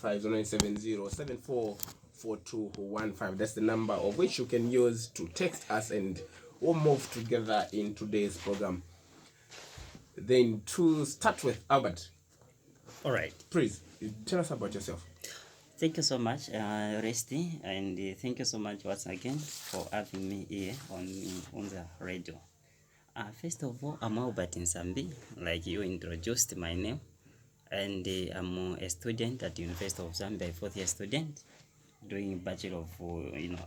0970 That's the number of which you can use to text us, and we'll move together in today's program. Then to start with, Albert. All right. Please tell us about yourself. Thank you so much, Resty, and thank you so much once again for having me here on the radio. First of all, I'm Albert Nsambi, like you introduced my name, and I'm a student at the University of Zambia, a fourth-year student, doing Bachelor of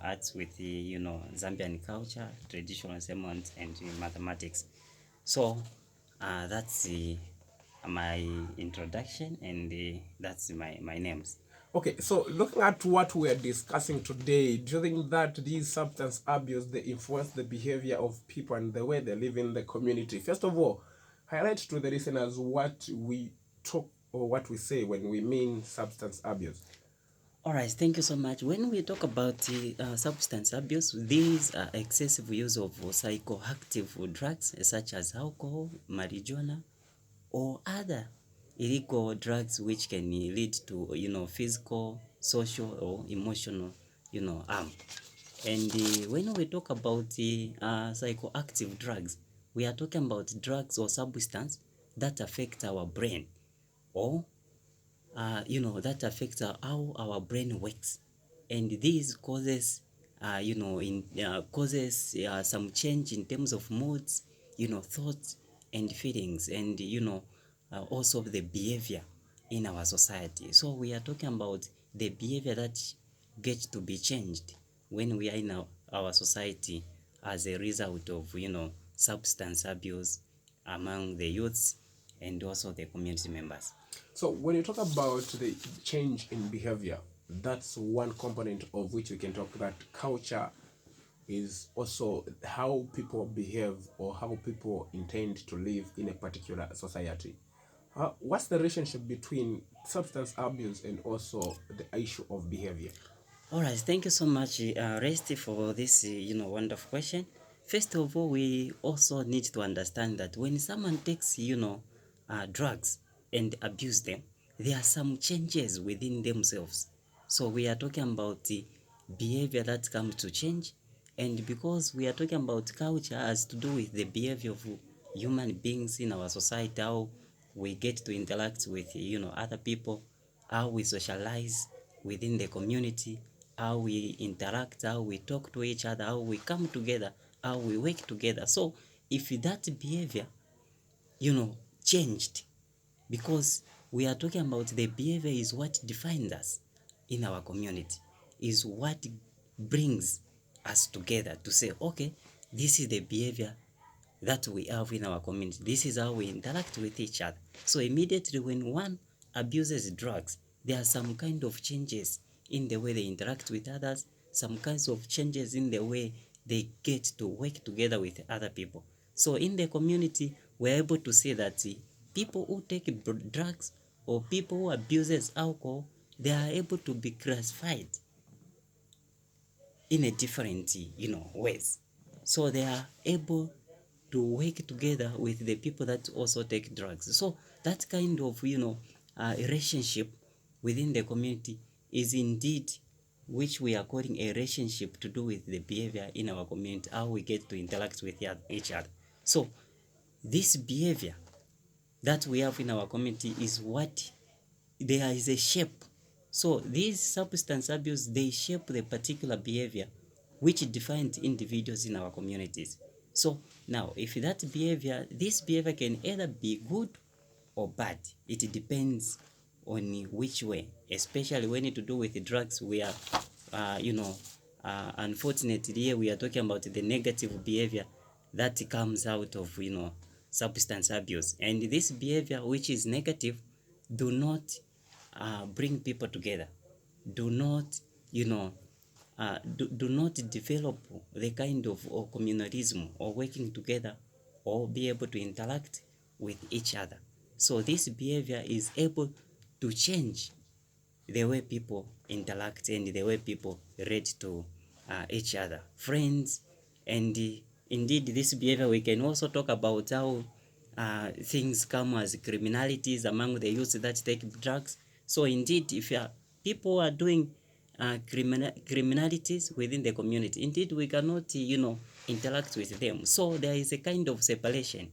Arts with Zambian culture, traditional ceremonies, and mathematics. So that's my introduction, and that's my names. Okay, so looking at what we are discussing today, do you think that these substance abuse, they influence the behavior of people and the way they live in the community? First of all, highlight to the listeners what we talk or what we say when we mean substance abuse. All right, thank you so much. When we talk about substance abuse, these are excessive use of psychoactive drugs such as alcohol, marijuana, or other illegal drugs which can lead to physical, social, or emotional harm. And when we talk about psychoactive drugs, we are talking about drugs or substances that affect our brain, or that affects how our brain works, and this causes causes some change in terms of moods, thoughts and feelings, and also the behavior in our society. So we are talking about the behavior that gets to be changed when we are in our society as a result of substance abuse among the youths and also the community members. So when you talk about the change in behavior, that's one component of which we can talk that culture is also how people behave or how people intend to live in a particular society. What's the relationship between substance abuse and also the issue of behavior? All right, thank you so much, Resty, for this wonderful question. First of all, we also need to understand that when someone takes drugs and abuse them, there are some changes within themselves. So we are talking about the behavior that comes to change, and because we are talking about culture has to do with the behavior of human beings in our society, how we get to interact with other people, how we socialize within the community, how we interact, how we talk to each other, how we come together, how we work together. So if that behavior changed, because we are talking about the behavior is what defines us in our community, is what brings us together to say, okay, this is the behavior that we have in our community, this is how we interact with each other. So immediately when one abuses drugs, there are some kind of changes in the way they interact with others, some kinds of changes in the way they get to work together with other people. So in the community, we're able to say that people who take drugs or people who abuses alcohol, they are able to be classified in a different ways. So they are able to work together with the people that also take drugs. So that kind of relationship within the community is indeed which we are calling a relationship to do with the behavior in our community, how we get to interact with each other. So this behavior that we have in our community is what there is a shape. So these substance abuse, they shape the particular behavior which defines individuals in our communities. So now if that behavior, this behavior can either be good or bad. It depends on which way, especially when it to do with drugs. We are unfortunately here we are talking about the negative behavior that comes out of substance abuse, and this behavior which is negative do not bring people together, do not do not develop the kind of communalism or working together or be able to interact with each other. So this behavior is able to change the way people interact and the way people relate to each other, friends, and indeed this behavior we can also talk about how things come as criminalities among the youth that take drugs. So indeed if you are people who are doing criminalities within the community. Indeed, we cannot, interact with them. So there is a kind of separation.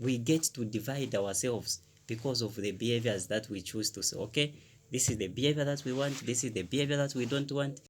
We get to divide ourselves because of the behaviors that we choose to say, okay, this is the behavior that we want, this is the behavior that we don't want.